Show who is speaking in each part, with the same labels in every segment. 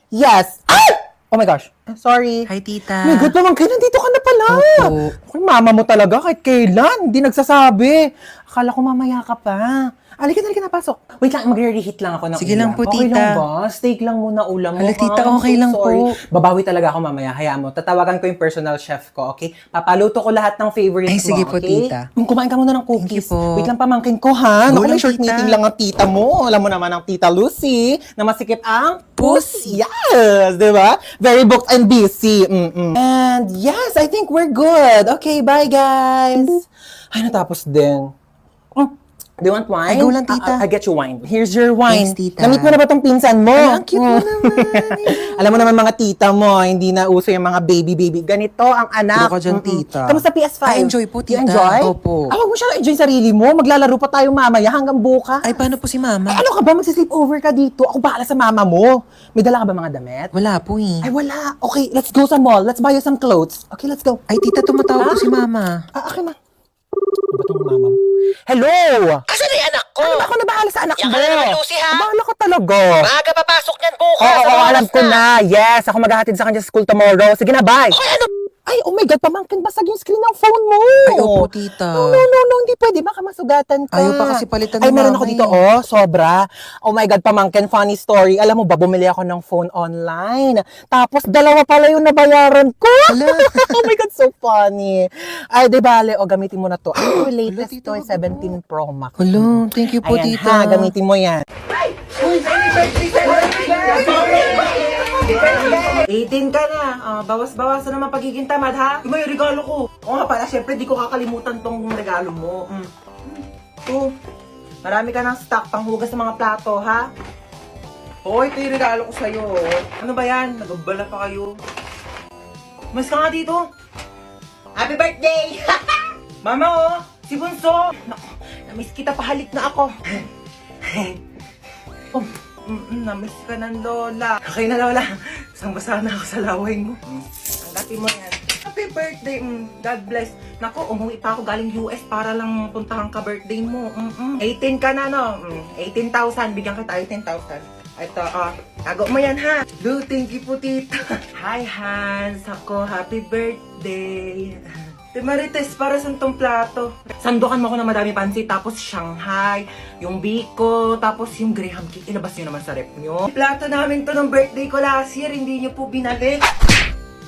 Speaker 1: Yes. Ay! Oh my gosh. Sorry.
Speaker 2: Hi, tita.
Speaker 1: My God, pamangkin, nandito ka na pala.
Speaker 2: Opo.
Speaker 1: Okay, mama mo talaga kahit kailan. Hindi nagsasabi. Akala ko mamaya ka pa. Halika na, pasok. Wait lang, magre-reheat lang ako ng
Speaker 2: Sige lang po,
Speaker 1: Okay
Speaker 2: tita.
Speaker 1: lang ba? Steak lang muna ulam mo.
Speaker 2: Hala, tita,
Speaker 1: I'm
Speaker 2: okay
Speaker 1: so
Speaker 2: lang
Speaker 1: sorry.
Speaker 2: po.
Speaker 1: Babawi talaga ako mamaya. Hayaan mo. Tatawagan ko yung personal chef ko, okay? Papaluto ko lahat ng favorites
Speaker 2: Ay, sige
Speaker 1: mo,
Speaker 2: po,
Speaker 1: okay?
Speaker 2: tita.
Speaker 1: Kumain ka muna ng cookies.
Speaker 2: Thank you po.
Speaker 1: Wait lang, pamangkin ko, ha?
Speaker 2: Go
Speaker 1: Naku, may
Speaker 2: lang,
Speaker 1: short
Speaker 2: tita.
Speaker 1: meeting lang ang tita mo. Alam mo naman ang tita Lucy na masikip ang pussy. Yes, di ba? Very booked and busy. And yes, I think we're good. Okay, bye guys. Ay, natapos din. Do you want wine?
Speaker 2: Ay, go lang, tita.
Speaker 1: I get you wine. Here's your wine.
Speaker 2: Thanks, tita.
Speaker 1: Namit mo na ba tong pinsan mo?
Speaker 2: Ay, ang cute mo naman.
Speaker 1: Alam mo naman mga tita mo, hindi na uso yung mga baby. Ganito ang anak.
Speaker 2: True ka dyan, tita.
Speaker 1: Kamusta PS5?
Speaker 2: Enjoy po, tita.
Speaker 1: You enjoy?
Speaker 2: Opo.
Speaker 1: Huwag mo siya enjoy sarili mo. Maglalaro pa tayo mamaya hanggang bukas.
Speaker 2: Ay, paano po si mama?
Speaker 1: Ano ka ba? Magsisleep over ka dito. Ako bahala sa mama mo. May dala ka ba mga damit?
Speaker 2: Wala po eh.
Speaker 1: Ay, wala. Okay, let's go sa mall. Let's buy you some clothes. Okay, let's go.
Speaker 2: Ay, tita, tumatawag po si mama.
Speaker 1: Akin na. Ano ba tong mama mo? Hello!
Speaker 3: Asan na yung anak ko?
Speaker 1: Ano ba ako na bahala sa anak
Speaker 3: Yan
Speaker 1: mo?
Speaker 3: ka na naman, Lucy, ha?
Speaker 1: Bahala ka talaga.
Speaker 3: Maaga papasok niyan bukas.
Speaker 1: Oo,
Speaker 3: Anong
Speaker 1: alam
Speaker 3: oras
Speaker 1: ko na. Yes, ako maghahatid sa kanya sa school tomorrow. Sige na, bye.
Speaker 3: Okay, ano?
Speaker 1: Ay, oh my God, pamangkin, basag yung screen ng phone mo.
Speaker 2: Ay, opo, tita.
Speaker 1: No, hindi pwede. Baka masugatan ka.
Speaker 2: Ayaw pa kasi palitan
Speaker 1: Ay,
Speaker 2: ni
Speaker 1: meron
Speaker 2: mama
Speaker 1: ako dito,
Speaker 2: eh.
Speaker 1: sobra. Oh my God, pamangkin, funny story. Alam mo ba, bumili ako ng phone online. Tapos, dalawa pala yung nabayaran ko.
Speaker 2: Hala.
Speaker 1: Oh my God, so funny. Ay, di bale, gamitin mo na to. Ay, yung latest
Speaker 2: tita,
Speaker 1: to, ay 17 Pro Max.
Speaker 2: Hello, thank you po,
Speaker 1: Ayan,
Speaker 2: tita.
Speaker 1: ha, gamitin mo yan. 18 ka na. Bawas-bawasan naman pagiging tamad, ha? Yung may regalo ko. Oo nga pala, syempre di ko kakalimutan tong regalo mo. Ito. Marami ka ng stock panghugas ng mga plato, ha? Oo, ito yung regalo ko sa'yo. Ano ba yan? Nagabala pa kayo. Mas ka nga dito. Happy birthday! Mama, si Bunso. Naku, namiss kita, pahalik na ako. Namiss ka ng lola. Okay na, lola. Isang-basa na ako sa laway mo. Tanggapin mo yan. Happy birthday. God bless. Naku, umuwi pa ako galing US para lang puntahan ka birthday mo. 18 ka na, no? 18,000. Bigyan kita 18,000. Ito, tago mo yan, ha? Do, thank you po, tita. Hi, Hans. Ako, happy birthday. Te Marites, para sa tong plato. Sandukan mo ako ng madami pansit, tapos Shanghai, yung biko, tapos yung Graham cake. Ilabas nyo naman sa rep nyo. Plato namin to ng birthday ko last year, hindi nyo po binalik.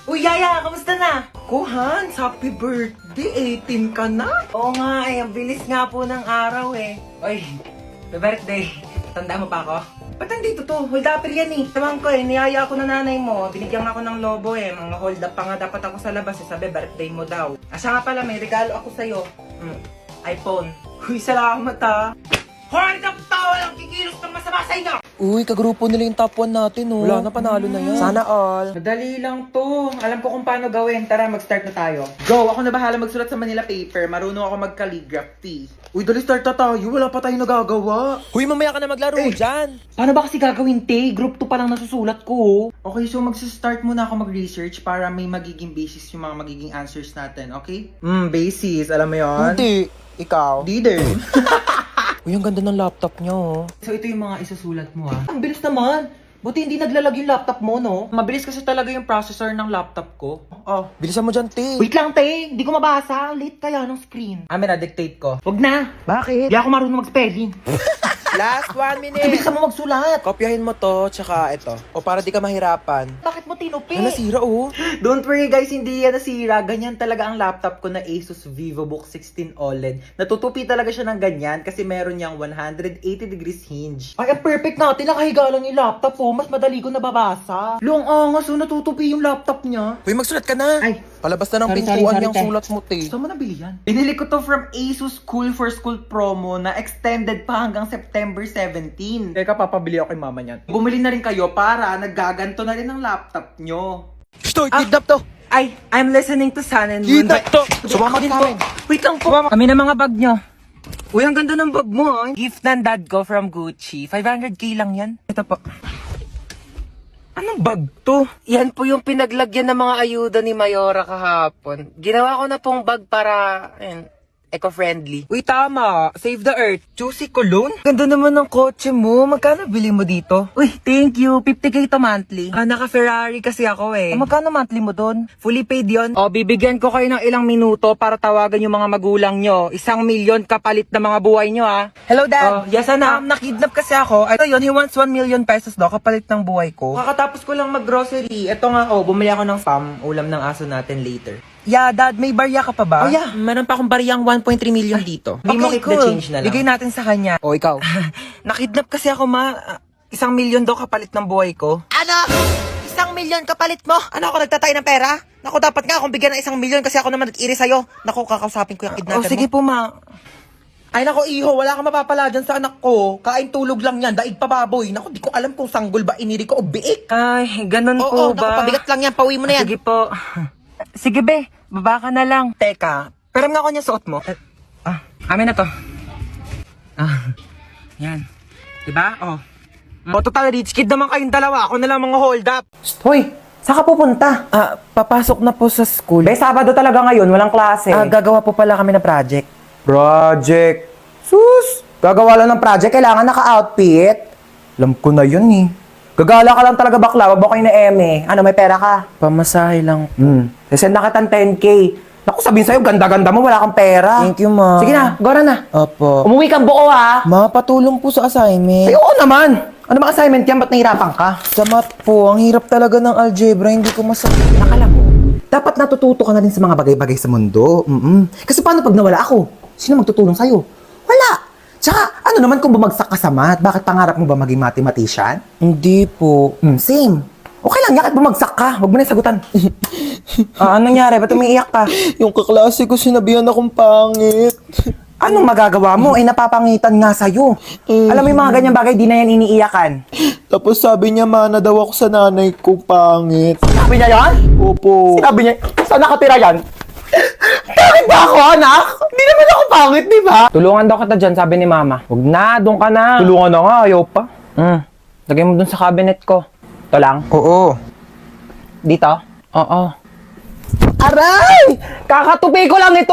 Speaker 1: Uy, Yaya, kamusta na? Ko, Hans, happy birthday, 18 ka na. Oo nga, ang bilis nga po ng araw eh. Uy, happy birthday. Tanda mo pa ako? Ba't nandito to? Hold up yan eh. Tamang ko eh, niyaya ako ng nanay mo. Binigyan ako ng lobo eh. Mga hold up pa nga dapat ako sa labas eh. Sabi, birthday mo daw. Siya nga pala, may regalo ako sa'yo. iPhone. Uy, salamat ha. Hoy, tawa lang kikilos ng masama sa inyo!
Speaker 2: Uy, kagrupo nila yung top 1 natin, oh. Wala na, panalo na yan.
Speaker 1: Sana all.
Speaker 4: Madali lang to. Alam ko kung paano gawin. Tara, mag-start na tayo. Go! Ako na bahala magsulat sa Manila paper. Marunong ako mag-calligraphy. Uy, dali start na tayo. Wala pa tayo nagagawa.
Speaker 2: Huy, mamaya ka na maglaro dyan.
Speaker 4: Paano ba kasi gagawin, te? Group 2 pa lang nasusulat ko. Okay, so mag-start muna ako mag-research para may magiging basis yung mga magiging answers natin, okay?
Speaker 1: Basis, alam mo yon?
Speaker 2: Hindi. Ikaw?
Speaker 1: Di din.
Speaker 2: Uy, ang ganda ng laptop niya, oh.
Speaker 4: So, ito yung mga isusulat mo, ha?
Speaker 1: Ang bilis naman. Buti hindi naglalag yung laptop mo, no?
Speaker 4: Mabilis kasi talaga yung processor ng laptop ko.
Speaker 1: Oh.
Speaker 2: Bilisan mo dyan, te.
Speaker 4: Wait lang, te. Hindi ko mabasa. Late kaya ng screen.
Speaker 1: Na-dictate ko.
Speaker 4: Wag na.
Speaker 1: Bakit?
Speaker 4: Hindi ako marunong mag-spelling.
Speaker 2: Last 1 minute.
Speaker 1: Bilisan mo magsulat.
Speaker 2: Kopyahin mo to, tsaka ito. O para di ka mahirapan.
Speaker 4: Bakit mo tinupi?
Speaker 2: Ay, nasira, oh.
Speaker 1: Don't worry guys, hindi yan nasira. Ganyan talaga ang laptop ko na Asus VivoBook 16 OLED. Natutupi talaga siya ng ganyan kasi meron niyang 180 degrees hinge.
Speaker 4: Ay, ang perfect natin. Nakahiga lang yung laptop, oh. Mas madali ko nababasa.
Speaker 1: Long angas, natutupi yung laptop niya.
Speaker 2: Uy, magsulat ka na.
Speaker 4: Ay.
Speaker 2: Palabas na ng
Speaker 4: Sorry,
Speaker 2: pintuan
Speaker 4: sorry,
Speaker 2: yung
Speaker 4: te.
Speaker 2: sulat mo, te.
Speaker 1: Saan mo nabili yan? Binili ko to from Asus Cool for School promo na extended pa hanggang September 17. Teka, papabili ako kay mama niyan. Bumili na rin kayo para naggaganto na rin ang laptop nyo.
Speaker 2: Stoy, kidnap to.
Speaker 1: Ay, I'm listening to Sun and Moon.
Speaker 2: Kidnap to. Sumama din po.
Speaker 1: Wait lang po.
Speaker 4: Kami na mga bag nyo.
Speaker 1: Uy, ang ganda ng bag mo, ah.
Speaker 4: Gift ng dad ko from Gucci. 500k lang yan.
Speaker 1: Ito po. Anong bag to?
Speaker 4: Yan po yung pinaglagyan ng mga ayuda ni Mayora kahapon. Ginawa ko na pong bag para
Speaker 1: eco-friendly. Uy, tama. Save the earth. Juicy cologne? Ganda naman ng kotse mo. Magkano bili mo dito? Uy, thank you. 50k to monthly. Naka-Ferrari kasi ako eh. Magkano monthly mo dun? Fully paid yon. Bibigyan ko kayo ng ilang minuto para tawagan yung mga magulang nyo. 1,000,000 kapalit na mga buhay nyo Hello, Dad. Yes, anak. Nakidnap kasi ako. Ito yun, he wants 1,000,000 pesos daw kapalit ng buhay ko. Kakatapos ko lang mag-grocery. Ito nga, bumili ako ng spam. Ulam ng aso natin later. Yeah, Dad, may barya ka pa ba? Oh, yeah. Meron pa akong baryang 1.3 million dito. Hindi mo keep the change na lang. Bigay natin sa kanya. Ikaw. Nakidnap kasi ako, ma. 1,000,000 daw kapalit ng buhay ko.
Speaker 3: Ano? 1,000,000 kapalit mo? Ano ako nagtatay ng pera? Naku, dapat nga akong bigyan ng 1,000,000 kasi ako naman nag-iri sa'yo. Naku, kakausapin ko yung kidnapper mo.
Speaker 1: Sige po, ma.
Speaker 4: Ay nako iho, wala kang mapapala dyan sa anak ko. Kain tulog lang yan, daig pa baboy. Nako, di ko alam kung sanggol ba iniri ko o biik.
Speaker 1: Ay, ganun
Speaker 3: Oo,
Speaker 1: po
Speaker 3: naku,
Speaker 1: ba?
Speaker 3: pabigat lang yan. Pauwi mo na yan.
Speaker 1: Sige po. Sige, be. Baba ka na lang. Teka, peram nga ako niya suot mo. Amin na to. Yan. Diba? Total rich kid naman kayong dalawa. Ako na lang mga hold up.
Speaker 4: Hoy, saan ka pupunta?
Speaker 1: Papasok na po sa school.
Speaker 4: Be, Sabado talaga ngayon, walang klase.
Speaker 1: Gagawa po pala kami ng project.
Speaker 4: Project. Sus, gagawa lang ng project, kailangan naka-outfit. Alam ko na yun Gagala ka lang talaga bakla, wag mo kayo na eme. Ano, may pera ka?
Speaker 1: Pamasahe lang.
Speaker 4: Send na kitang 10K. Naku, sabihin sa'yo, ganda-ganda mo, wala kang pera.
Speaker 1: Thank you, ma.
Speaker 4: Sige na, gora na.
Speaker 1: Opo.
Speaker 4: Umuwi kang buo, ha?
Speaker 1: Ma, patulong po sa assignment.
Speaker 4: Ay, oo naman. Ano bang assignment yan? Ba't nahirapan ka?
Speaker 1: Sa math po, ang hirap talaga ng algebra, hindi ko masabi.
Speaker 4: Nakala mo, dapat natututo ka na din sa mga bagay-bagay sa mundo. Kasi paano pag nawala ako? Sino magtutulong sa'yo? Wala. Tsaka, ano naman kung bumagsak ka sa math? Bakit pangarap mo ba maging mathematician?
Speaker 1: Hindi po.
Speaker 4: Same. Okay lang, yakit bumagsak ka. Huwag mo na yung sagutan.
Speaker 1: Anong nangyari? Ba't umiiyak ka? Yung kaklase ko sinabihan akong pangit.
Speaker 4: Anong magagawa mo? Napapangitan nga sa'yo. Alam mo yung mga ganyang bagay, di na yan iniiyakan.
Speaker 2: Tapos sabi niya, mana daw ako sa nanay ko pangit.
Speaker 4: Sinabi niya yan?
Speaker 2: Opo.
Speaker 4: Sinabi niya, saan nakatira yan? Bakit ba ako, anak? Hindi naman ako pangit, di ba? Tulungan daw kita dyan, sabi ni mama. Huwag na, doon ka na. Tulungan na nga, ayaw pa. Lagay mo doon sa cabinet ko. Ito lang?
Speaker 1: Oo.
Speaker 4: Dito?
Speaker 1: Oo.
Speaker 4: Aray! Kakatupi ko lang ito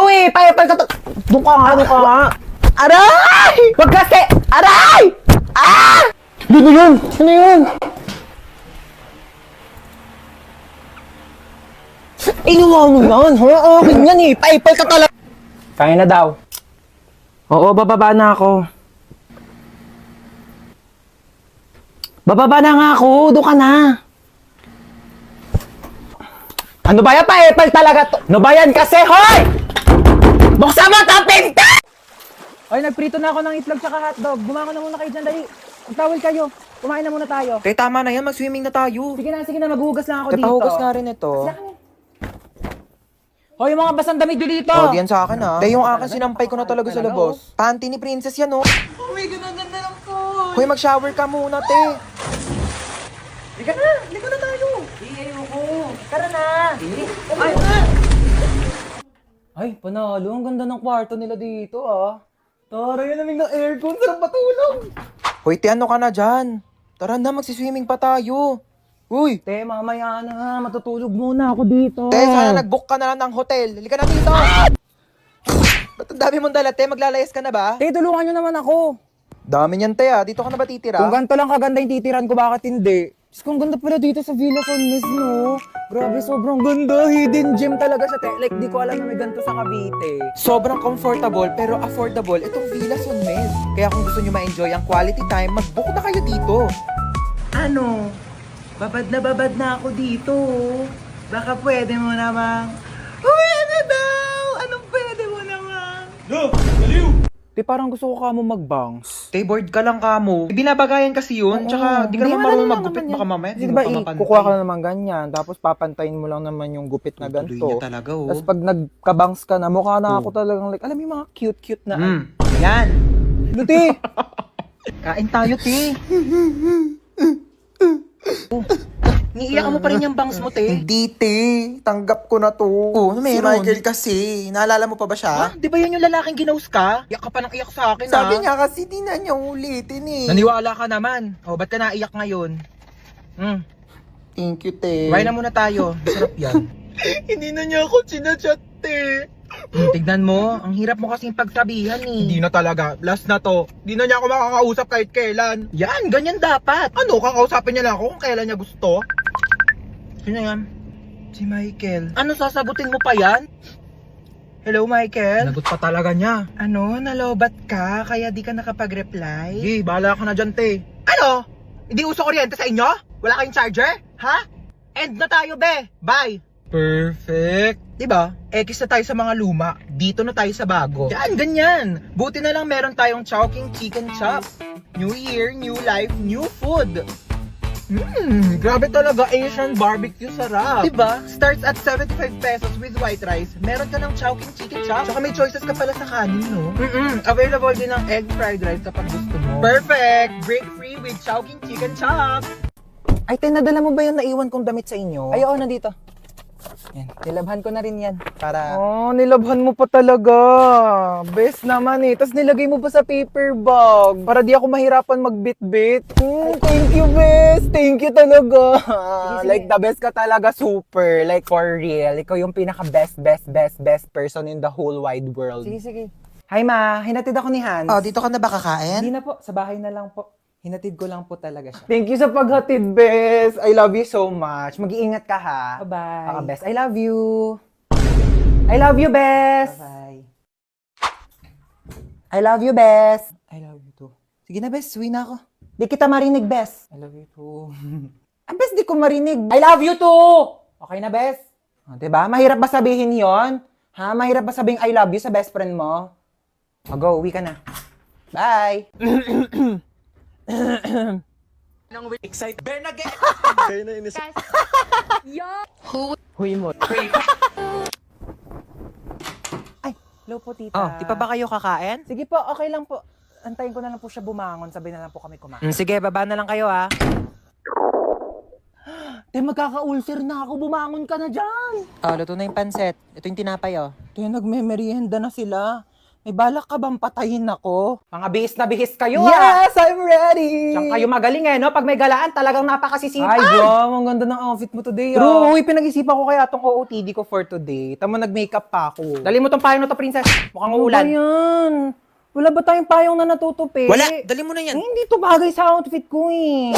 Speaker 4: Doon ka nga, Aray! Wag kasi! Aray! Dito yun! Ano yun? Inuwa mo yan, ha? Akin yan Paipal ka talaga! Kaya na daw.
Speaker 1: Oo, bababa na ako.
Speaker 4: Bababa na nga ako, doon ka na. Ano ba yan? Paipal talaga to. Ano ba yan kasi, hoy! Buksan mo ang pinto!
Speaker 1: Ay, nagprito na ako ng itlog tsaka hotdog. Bumako na muna kayo dyan, dali. Magtawil kayo. Kumain na muna tayo.
Speaker 4: Tama na yan, mag-swimming na tayo.
Speaker 1: Sige na, maghuhugas lang ako dito.
Speaker 4: Pahugas nga rin ito.
Speaker 1: Hoy, yung mga basang damit nyo dito.
Speaker 4: Di yan sa akin, ha? Yung akin, sinampay ko na talaga sa labos. Panty ni Princess yan,
Speaker 1: Oh my God, ang ganda ng food.
Speaker 4: Hoy, mag-shower ka muna, te.
Speaker 1: Liga na tayo. Ayoko. Tara na. Ay, panalo. Ang ganda ng kwarto nila dito, Tara, yan naming ng aircon. Sarap matulog.
Speaker 4: Hoy, te, ano ka na dyan? Tara na, magsiswimming pa tayo. Uy!
Speaker 1: Te, mamaya na. Matutulog muna ako dito.
Speaker 4: Te, sana nag-book ka na lang ng hotel. Halika na dito! Ba't ang dami mong dala, te? Maglalayas ka na ba?
Speaker 1: Te, tulungan nyo naman ako.
Speaker 4: Dami niyan, te, Dito ka na ba titira?
Speaker 1: Kung ganito lang kaganda yung titiran ko, bakit hindi? Diyos ko, ang ganda pala dito sa Villa San Mes, no? Grabe, sobrang ganda. Hidden gem talaga siya, te. Like, di ko alam na may ganito sa Cavite.
Speaker 4: Sobrang comfortable pero affordable itong Villa San Mes. Kaya kung gusto nyo ma-enjoy ang quality time, mag-book na kayo dito.
Speaker 1: Ano? Babad na ako dito. Baka pwede mo namang... Uy, ano daw? Anong pwede mo naman?
Speaker 2: Di parang gusto ko kamo mag-bangs.
Speaker 4: Te, bored ka lang kamo. Binabagayan kasi yun. Tsaka di ka naman marunong maggupit. Baka mamaya di mo
Speaker 2: Diba,
Speaker 4: pa mapantay.
Speaker 2: kukuha ka na naman ganyan, tapos papantayin mo lang naman yung gupit na
Speaker 4: Tuloy
Speaker 2: ganito.
Speaker 4: niya talaga,
Speaker 2: Tapos pag nagkabangs ka na, mukha na ako talagang like, alam mo yung mga cute-cute na.
Speaker 4: Yan.
Speaker 2: Luti!
Speaker 4: Kain tayo, te. Niiyak mo pa rin yung bangs mo, te.
Speaker 2: Hindi, te. Tanggap ko na to.
Speaker 4: ano meron?
Speaker 2: Si Michael kasi. Naalala mo pa ba siya?
Speaker 4: Di ba yan yung lalaking ginaus ka? Iyak ka pa ng iyak sa akin,
Speaker 2: Sabi niya kasi di na niya ulitin eh.
Speaker 4: Naniwala ka naman. Ba't ka naiyak ngayon?
Speaker 2: Thank you, te.
Speaker 4: Try na muna tayo. Masarap yan.
Speaker 2: Hindi na niya ako sinachat, te.
Speaker 3: Tignan mo, ang hirap mo kasing pagsabihan eh.
Speaker 2: Hindi na talaga. Last na to. Hindi na niya ako makakausap kahit kailan.
Speaker 3: Yan, ganyan dapat.
Speaker 2: Ano, kakausapin niya lang ako kung kailan niya gusto?
Speaker 3: Sino yan?
Speaker 2: Si Michael.
Speaker 3: Ano, sasagutin mo pa yan? Hello, Michael?
Speaker 2: Nagot pa talaga niya.
Speaker 3: Ano, nalobat ka, kaya di ka nakapag-reply?
Speaker 2: Sige, bahala ka na dyan, te.
Speaker 3: Ano? Hindi uso kuryente sa inyo? Wala kayong charger? Ha? End na tayo, be. Bye.
Speaker 2: Perfect.
Speaker 3: Diba? X na tayo sa mga luma. Dito na tayo sa bago. Yan, ganyan. Buti na lang meron tayong Chowking Chicken Chop. New year, new life, new food.
Speaker 2: Grabe talaga, Asian barbecue sarap.
Speaker 3: Diba? Starts at 75 pesos with white rice. Meron ka ng Chowking Chicken Chop. Tsaka may choices ka pala sa kanin, no?
Speaker 2: Available din ang egg fried rice kapag gusto mo.
Speaker 3: Perfect! Break free with Chowking Chicken Chop!
Speaker 1: Ay, te, nadala mo ba yung naiwan kong damit sa inyo?
Speaker 3: Ay, oo, nandito.
Speaker 1: Yan, nilabhan ko na rin yan. Para...
Speaker 2: Oh, nilabhan mo pa talaga. Best naman eh. Tapos nilagay mo pa sa paper bag. Para di ako mahirapan magbit-bit. Thank you, best. Thank you talaga.
Speaker 1: Like, the best ka talaga, super. Like, for real. Ikaw yung pinaka-best person in the whole wide world.
Speaker 2: sige.
Speaker 1: Hi, ma. Hinatid ako ni Hans.
Speaker 3: Oh, dito ka na ba kakain?
Speaker 1: Hindi na po. Sa bahay na lang po. Hinatid ko lang po talaga siya.
Speaker 2: Thank you sa paghatid, best. I love you so much.
Speaker 1: Mag-iingat ka, ha?
Speaker 2: Bye-bye.
Speaker 1: Best. I love you. I love you, best.
Speaker 2: Bye.
Speaker 1: I love you, best.
Speaker 2: I love you too.
Speaker 1: Sige na, best. Uwi na ako. Di kita marinig, best.
Speaker 2: I love you too.
Speaker 1: Best, di ko marinig. I love you too! Okay na, best? Diba? Mahirap ba sabihin yon? Ha? Mahirap ba sabihin I love you sa best friend mo? Go, uwi ka na. Bye!
Speaker 2: Huy mo.
Speaker 1: Ay, hello po, tita.
Speaker 3: Oh, di pa ba kayo kakain?
Speaker 1: Sige po, okay lang po. Antayin ko na lang po siya bumangon. Sabay na lang po kami kumain.
Speaker 3: Sige, baba na lang kayo ha.
Speaker 1: Te, magkaka-ulcer na ako. Bumangon ka na dyan.
Speaker 3: Oh, luto na yung pansit. Ito yung tinapay oh.
Speaker 1: Te, nagme-merienda na sila. May balak ka bang patayin ako? Mga bihis na bihis kayo,
Speaker 2: Yes, I'm ready!
Speaker 1: Diyan kayo magaling no? Pag may galaan, talagang napakasisipag.
Speaker 2: Ay, Jom, ang ganda ng outfit mo today,
Speaker 1: True, pinag-isipan ko kaya itong OOTD ko for today. Tama, nag-makeup pa ako. Dali mo tong payong na to, princess. Mukhang uulan.
Speaker 2: Ano ba yan? Wala ba tayong payong na natutupi?
Speaker 3: Wala, dali mo na yan.
Speaker 1: Hindi to bagay sa outfit ko eh.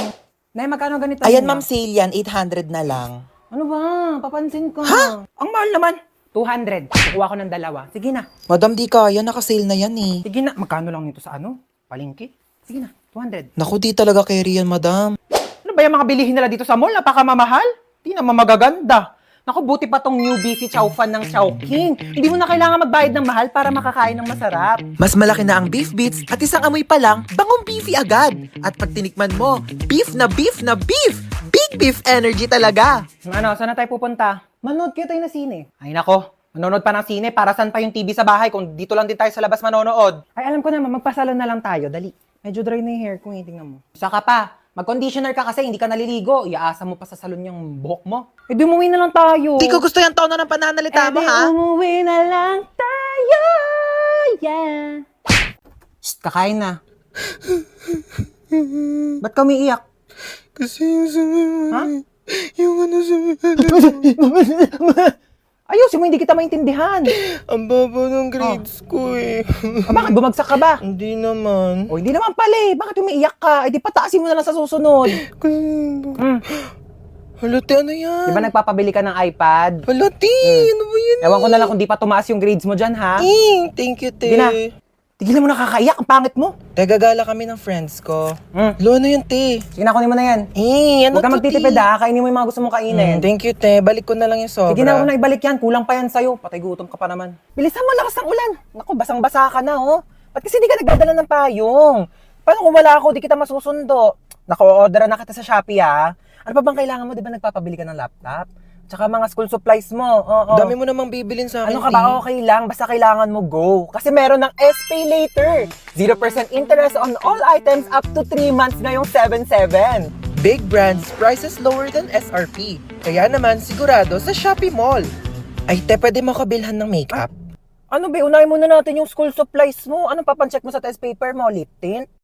Speaker 1: Nay, magkano ganito?
Speaker 3: Ayan,
Speaker 1: ninyo?
Speaker 3: ma'am, sale yan. 800 na lang.
Speaker 1: Ano ba? Papansin ko. Ha?
Speaker 3: Ang mahal naman.
Speaker 1: 200. Kukuha ko ng dalawa. Sige na.
Speaker 3: Madam, di kaya. Naka-sale na yan eh.
Speaker 1: Sige na. Magkano lang nito sa ano? Palengke? Sige na. 200.
Speaker 3: Naku, di talaga carry yan, madam.
Speaker 1: Ano ba yung mga bilihin nila dito sa mall? Napakamamahal? Di naman magaganda. Naku, buti pa tong new beefy chow fan ng Chowking. Hindi mo na kailangan magbayad ng mahal para makakain ng masarap.
Speaker 3: Mas malaki na ang beef bits at isang amoy pa lang, bangong beefy agad. At pag tinikman mo, beef na beef na beef! Big beef energy talaga!
Speaker 1: Ano, saan na tayo pupunta? Manood kayo tayo na sine. Ay nako, manonood pa ng sine. Para saan pa yung TV sa bahay kung dito lang din tayo sa labas manonood? Ay, alam ko naman, magpasalon na lang tayo. Dali. Medyo dry na yung hair ko, tingnan mo. Saka pa, mag-conditioner ka kasi hindi ka naliligo. Iaasa mo pa sa salon yung buhok mo. Eh, di umuwi na lang tayo.
Speaker 3: Di ko gusto yung tono ng pananalita mo, ha?
Speaker 1: Umuwi na lang tayo. Yeah. Shh, kakain na. Ba't ka umiiyak?
Speaker 2: Kasi yung
Speaker 1: Ha?
Speaker 2: yung ano
Speaker 1: Ayusin mo, hindi kita maintindihan.
Speaker 2: ang baba ng grades ko eh.
Speaker 1: Ah, bakit bumagsak ka ba?
Speaker 2: Hindi naman.
Speaker 1: O, hindi naman pala eh. Bakit umiiyak ka? Eh, di pataasin mo na lang sa susunod.
Speaker 2: Kasi, halati, ano yan?
Speaker 1: Di ba nagpapabili ka ng iPad?
Speaker 2: Halati, ano ba yan?
Speaker 1: Ewan ko na lang kung di pa tumaas yung grades mo dyan, ha?
Speaker 2: Thank you, te.
Speaker 1: Sige na. Tigilan mo nakakaiyak. Ang pangit mo.
Speaker 2: Gagala kami ng friends ko. Lo, ano yan, te?
Speaker 1: Sige na, kunin mo na yan.
Speaker 2: Ano
Speaker 1: Huwag ka
Speaker 2: to,
Speaker 1: magtitipid,
Speaker 2: te?
Speaker 1: ha? Kainin mo yung mga gusto mong kainin.
Speaker 2: Thank you, te. Balik ko na lang yung sobra.
Speaker 1: Sige na, huwag na ibalik yan. Kulang pa yan sa'yo. Patay gutom ka pa naman. Bilisan mo, lakas ng ulan. Naku, basang-basa ka na, oh. Ba't kasi di ka nagdadala ng payong? Paano kung wala ako, di kita masusundo? Naku, order na kita sa Shopee, ha? Ano pa bang kailangan mo? Di ba nagpapabili ka ng laptop? Tsaka mga school supplies mo. Oo.
Speaker 2: Dami mo namang bibilin sa akin,
Speaker 1: Ano ka ba?
Speaker 2: te.
Speaker 1: Okay lang. Basta kailangan mo go. Kasi meron ng SPay later. 0% interest on all items up to 3 months ngayong 7/7.
Speaker 2: Big brands, prices lower than SRP. Kaya naman, sigurado sa Shopee Mall. Ay, te, pwede mo ko bilhan ng makeup?
Speaker 1: Ano ba? Unahin muna natin yung school supplies mo. Anong papancheck mo sa test paper mo? Lip tint?